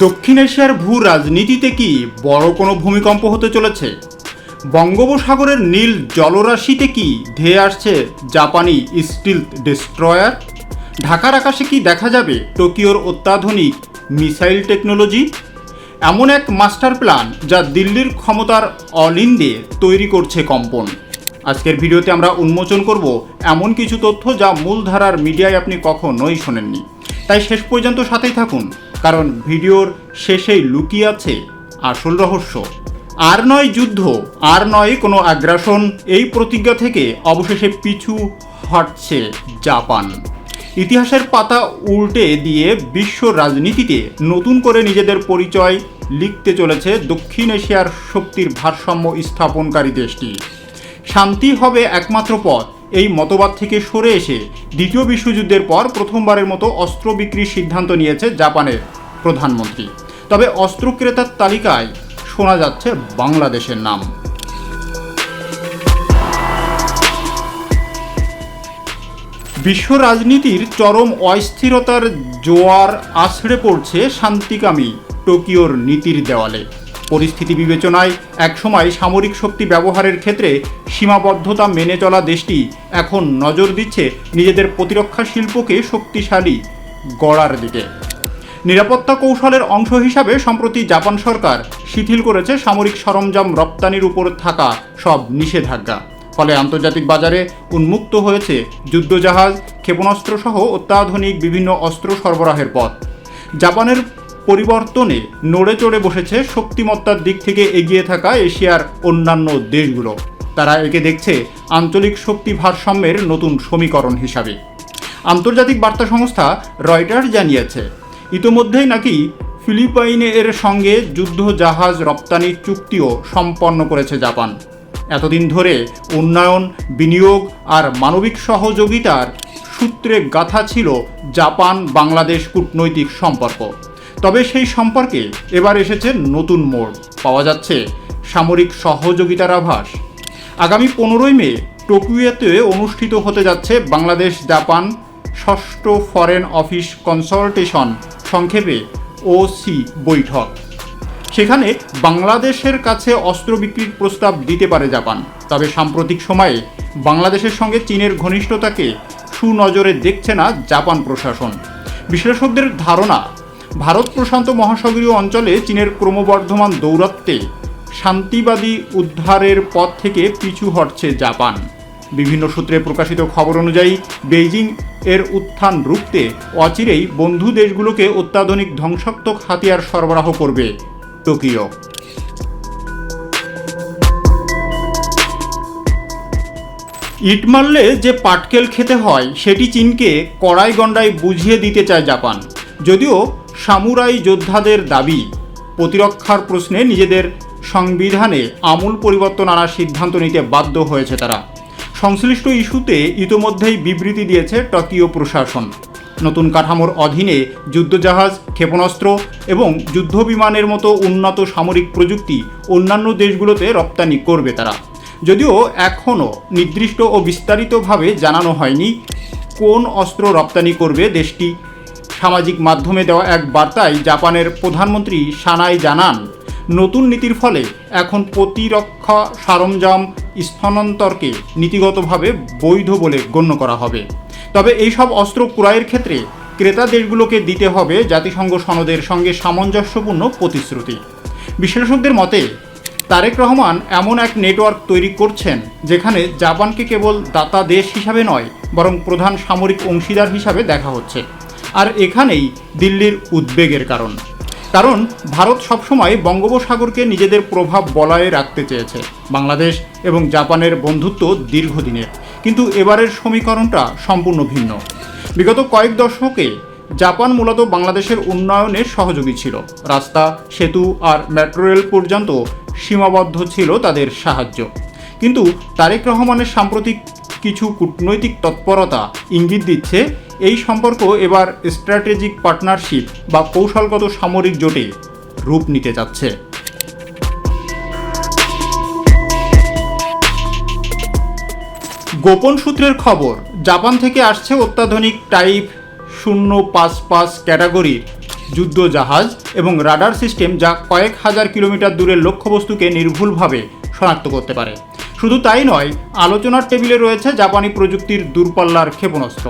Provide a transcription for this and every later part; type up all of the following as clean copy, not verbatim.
দক্ষিণ এশিয়ার ভূ রাজনীতিতে কি বড় কোনো ভূমিকম্প হতে চলেছে? বঙ্গোপসাগরের নীল জলরাশিতে কি ধেয়ে আসছে জাপানি স্টিলথ ডেস্ট্রয়ার? ঢাকার আকাশে কি দেখা যাবে টোকিওর অত্যাধুনিক মিসাইল টেকনোলজি? এমন এক মাস্টার প্ল্যান যা দিল্লির ক্ষমতার অলিন্দে তৈরি করছে কম্পন। আজকের ভিডিওতে আমরা উন্মোচন করব এমন কিছু তথ্য যা মূলধারার মিডিয়ায় আপনি কখনোই শোনেননি। তাই শেষ পর্যন্ত সাথেই থাকুন, কারণ ভিডিওর শেষেই লুকিয়ে আছে আসল রহস্য। আর নয় যুদ্ধ, আর নয় কোনো আগ্রাসন, এই প্রতিজ্ঞা থেকে অবশেষে পিছু হটছে জাপান। ইতিহাসের পাতা উল্টে দিয়ে বিশ্ব রাজনীতিতে নতুন করে নিজেদের পরিচয় লিখতে চলেছে দক্ষিণ এশিয়ার শক্তির ভারসাম্য স্থাপনকারী দেশটি। শান্তি হবে একমাত্র পথ, এই মতবাদ থেকে সরে এসে দ্বিতীয় বিশ্বযুদ্ধের পর প্রথমবারের মতো অস্ত্র বিক্রির সিদ্ধান্ত নিয়েছে জাপানের প্রধানমন্ত্রী। তবে অস্ত্র ক্রেতার তালিকায় শোনা যাচ্ছে বাংলাদেশের নাম। বিশ্ব রাজনীতির চরম অস্থিরতার জোয়ার আছড়ে পড়ছে শান্তিকামী টোকিওর নীতির দেওয়ালে। পরিস্থিতি বিবেচনায় একসময় সামরিক শক্তি ব্যবহারের ক্ষেত্রে সীমাবদ্ধতা মেনে চলা দেশটি এখন নজর দিচ্ছে নিজেদের প্রতিরক্ষা শিল্পকে শক্তিশালী গড়ার দিকে। নিরাপত্তা কৌশলের অংশ হিসাবে সম্প্রতি জাপান সরকার শিথিল করেছে সামরিক সরঞ্জাম রপ্তানির উপর থাকা সব নিষেধাজ্ঞা। ফলে আন্তর্জাতিক বাজারে উন্মুক্ত হয়েছে যুদ্ধজাহাজ, ক্ষেপণাস্ত্র সহ অত্যাধুনিক বিভিন্ন অস্ত্র সরবরাহের পথ। জাপানের পরিবর্তনে নড়ে চড়ে বসেছে শক্তিমত্তার দিক থেকে এগিয়ে থাকা এশিয়ার অন্যান্য দেশগুলো। তারা একে দেখছে আঞ্চলিক শক্তি ভারসাম্যের নতুন সমীকরণ হিসাবে। আন্তর্জাতিক বার্তা সংস্থা রয়টার্স জানিয়েছে, ইতোমধ্যেই নাকি ফিলিপাইনের সঙ্গে যুদ্ধজাহাজ রপ্তানির চুক্তিও সম্পন্ন করেছে জাপান। এতদিন ধরে উন্নয়ন, বিনিয়োগ আর মানবিক সহযোগিতার সূত্রে গাঁথা ছিল জাপান বাংলাদেশ কূটনৈতিক সম্পর্ক। তবে সেই সম্পর্কে এবার এসেছে নতুন মোড়, পাওয়া যাচ্ছে সামরিক সহযোগিতার আভাস। আগামী 15 মে টোকিওতে অনুষ্ঠিত হতে যাচ্ছে বাংলাদেশ জাপান ষষ্ঠ ফরেন অফিস কনসালটেশন, সংক্ষেপে ওসি বৈঠক। সেখানে বাংলাদেশের কাছে অস্ত্র বিক্রির প্রস্তাব দিতে পারে জাপান। তবে সাম্প্রতিক সময়ে বাংলাদেশের সঙ্গে চীনের ঘনিষ্ঠতাকে সুনজরে দেখছে না জাপান প্রশাসন। বিশ্লেষকদের ধারণা, ভারত প্রশান্ত মহাসাগরীয় অঞ্চলে চীনের ক্রমবর্ধমান দৌরাত্ম্যে শান্তিবাদী উদ্ধারের পথ থেকে পিছু হটছে জাপান। বিভিন্ন সূত্রে প্রকাশিত খবর অনুযায়ী বেইজিং এর উত্থান রুখতে অচিরেই বন্ধু দেশগুলোকে অত্যাধুনিক ধ্বংসাত্মক হাতিয়ার সরবরাহ করবে টোকিও। ইট মারলে যে পাটকেল খেতে হয় সেটি চীনকে কড়াই গন্ডায় বুঝিয়ে দিতে চায় জাপান। যদিও সামুরাই যোদ্ধাদের দাবি, প্রতিরক্ষার প্রশ্নে নিজেদের সংবিধানে আমূল পরিবর্তন আনার সিদ্ধান্ত নিতে বাধ্য হয়েছে তারা। সংশ্লিষ্ট ইস্যুতে ইতোমধ্যেই বিবৃতি দিয়েছে টোকিও প্রশাসন। নতুন কাঠামোর অধীনে যুদ্ধজাহাজ, ক্ষেপণাস্ত্র এবং যুদ্ধবিমানের মতো উন্নত সামরিক প্রযুক্তি অন্যান্য দেশগুলোতে রপ্তানি করবে তারা। যদিও এখনও নির্দিষ্ট ও বিস্তারিতভাবে জানানো হয়নি কোন অস্ত্র রপ্তানি করবে দেশটি। সামাজিক মাধ্যমে দেওয়া এক বার্তায় জাপানের প্রধানমন্ত্রী সানাই জানান, নতুন নীতির ফলে এখন প্রতিরক্ষা সরঞ্জাম স্থানান্তরকে নীতিগতভাবে বৈধ বলে গণ্য করা হবে। তবে এইসব অস্ত্র ক্রয়ের ক্ষেত্রে ক্রেতা দেশগুলোকে দিতে হবে জাতিসংঘ সনদের সঙ্গে সামঞ্জস্যপূর্ণ প্রতিশ্রুতি। বিশ্লেষকদের মতে তারেক রহমান এমন এক নেটওয়ার্ক তৈরি করছেন যেখানে জাপানকে কেবল দাতা দেশ হিসাবে নয়, বরং প্রধান সামরিক অংশীদার হিসাবে দেখা হচ্ছে। আর এখানেই দিল্লির উদ্বেগের কারণ ভারত সবসময় বঙ্গোপসাগরকে নিজেদের প্রভাব বলয়ে রাখতে চেয়েছে। বাংলাদেশ এবং জাপানের বন্ধুত্ব দীর্ঘদিনের, কিন্তু এবারের সমীকরণটা সম্পূর্ণ ভিন্ন। বিগত কয়েক দশকে জাপান মূলত বাংলাদেশের উন্নয়নের সহযোগী ছিল। রাস্তা, সেতু আর মেট্রো রেল পর্যন্ত সীমাবদ্ধ ছিল তাদের সাহায্য। কিন্তু তারেক রহমানের সাম্প্রতিক কিছু কূটনৈতিক তৎপরতা ইঙ্গিত দিচ্ছে এই সম্পর্ক এবার স্ট্র্যাটেজিক পার্টনারশিপ বা কৌশলগত সামরিক জোটে রূপ নিতে যাচ্ছে। গোপন সূত্রের খবর, জাপান থেকে আসছে অত্যাধুনিক টাইপ 055 ক্যাটাগরির যুদ্ধ জাহাজ এবং রাডার সিস্টেম, যা কয়েক হাজার কিলোমিটার দূরের লক্ষ্যবস্তুকে নির্ভুলভাবে শনাক্ত করতে পারে। শুধু তাই নয়, আলোচনার টেবিলে রয়েছে জাপানি প্রযুক্তির দূরপাল্লার ক্ষেপণাস্ত্র।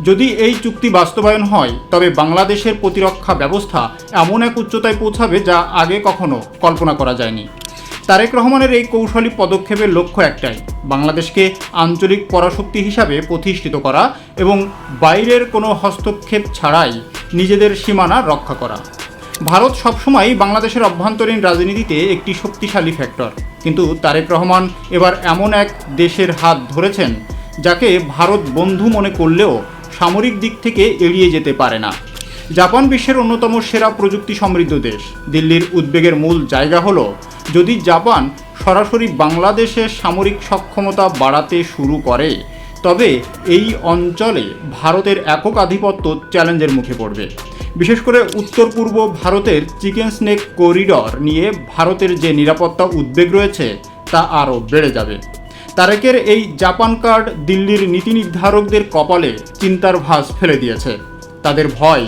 যদি এই চুক্তি বাস্তবায়ন হয়, তবে বাংলাদেশের প্রতিরক্ষা ব্যবস্থা এমন এক উচ্চতায় পৌঁছাবে যা আগে কখনো কল্পনা করা যায়নি। তারেক রহমানের এই কৌশলী পদক্ষেপের লক্ষ্য একটাই, বাংলাদেশকে আঞ্চলিক পরাশক্তি হিসাবে প্রতিষ্ঠিত করা এবং বাইরের কোনো হস্তক্ষেপ ছাড়াই নিজেদের সীমানা রক্ষা করা। ভারত সবসময় বাংলাদেশের অভ্যন্তরীণ রাজনীতিতে একটি শক্তিশালী ফ্যাক্টর, কিন্তু তারেক রহমান এবার এমন এক দেশের হাত ধরেছেন যাকে ভারত বন্ধু মনে করলেও সামরিক দিক থেকে এড়িয়ে যেতে পারে না। জাপান বিশ্বের অন্যতম সেরা প্রযুক্তি সমৃদ্ধ দেশ। দিল্লির উদ্বেগের মূল জায়গা হলো, যদি জাপান সরাসরি বাংলাদেশের সামরিক সক্ষমতা বাড়াতে শুরু করে, তবে এই অঞ্চলে ভারতের একক আধিপত্য চ্যালেঞ্জের মুখে পড়বে। বিশেষ করে উত্তর পূর্ব ভারতের চিকেন স্নেক করিডর নিয়ে ভারতের যে নিরাপত্তা উদ্বেগ রয়েছে তা আরও বেড়ে যাবে। তারেকের এই জাপান কার্ড দিল্লির নীতি নির্ধারকদের কপালে চিন্তার ভাঁজ ফেলে দিয়েছে। তাদের ভয়,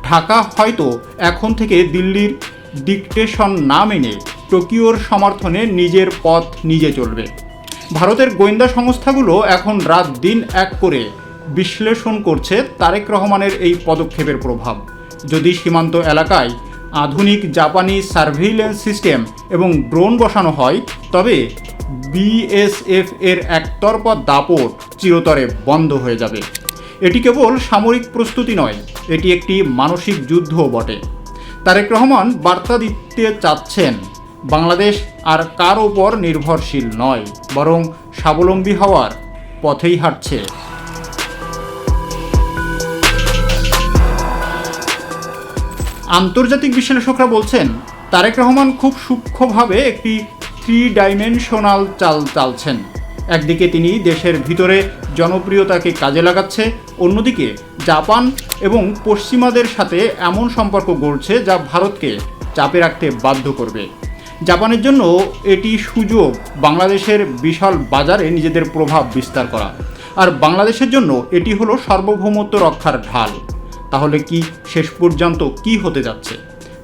ঢাকা হয়তো এখন থেকে দিল্লির ডিকটেশন না মেনে টোকিওর সমর্থনে নিজের পথ নিজে চলবে। ভারতের গোয়েন্দা সংস্থাগুলো এখন রাত দিন এক করে বিশ্লেষণ করছে তারেক রহমানের এই পদক্ষেপের প্রভাব। যদি সীমান্ত এলাকায় আধুনিক জাপানি সার্ভেইলেন্স সিস্টেম এবং ড্রোন বসানো হয়, তবে বিএসএফ এর একতরফা দাপট চিরতরে বন্ধ হয়ে যাবে। এটি কেবল সামরিক প্রস্তুতি নয়, এটি একটি মানসিক যুদ্ধও বটে। তারেক রহমান বার্তা দিতে চাচ্ছেন, বাংলাদেশ আর কার ওপর নির্ভরশীল নয়, বরং স্বাবলম্বী হওয়ার পথেই হাঁটছে। আন্তর্জাতিক বিশ্লেষকরা বলছেন, তারেক রহমান খুব সূক্ষ্মভাবে একটি 3 ডাইমেনশনাল চাল চালছেন। একদিকে তিনি দেশের ভিতরে জনপ্রিয়তাকে কাজে লাগাচ্ছে, অন্যদিকে জাপান এবং পশ্চিমাদের সাথে এমন সম্পর্ক গড়ছে যা ভারতকে চাপে রাখতে বাধ্য করবে। জাপানের জন্য এটি সুযোগ বাংলাদেশের বিশাল বাজারে নিজেদের প্রভাব বিস্তার করা, আর বাংলাদেশের জন্য এটি হলো সার্বভৌমত্ব রক্ষার ঢাল। তাহলে কি শেষ পর্যন্ত কি হতে যাচ্ছে?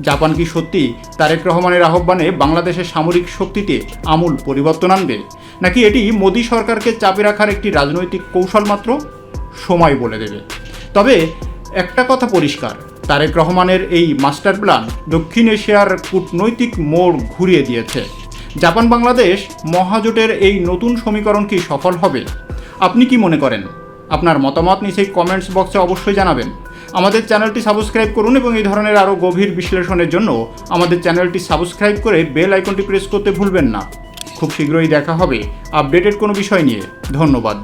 জাপান কি সত্যি তারেক রহমানের আহ্বানে বাংলাদেশের সামরিক শক্তিতে আমূল পরিবর্তন আনবে, নাকি এটি মোদী সরকারকে চাপে রাখার একটি রাজনৈতিক কৌশল মাত্র? সময় বলে দেবে। তবে একটা কথা পরিষ্কার, তারেক রহমানের এই মাস্টার প্ল্যান দক্ষিণ এশিয়ার কূটনৈতিক মোড় ঘুরিয়ে দিয়েছে। জাপান বাংলাদেশ মহাজোটের এই নতুন সমীকরণ কি সফল হবে? আপনি কি মনে করেন? আপনার মতামত নিচেই কমেন্টস বক্সে অবশ্যই জানাবেন। আমাদের চ্যানেলটি সাবস্ক্রাইব করুন এবং এই ধরনের আরও গভীর বিশ্লেষণের জন্য আমাদের চ্যানেলটি সাবস্ক্রাইব করে বেল আইকনটি প্রেস করতে ভুলবেন না। খুব শীঘ্রই দেখা হবে আপডেটেড কোনো বিষয় নিয়ে। ধন্যবাদ।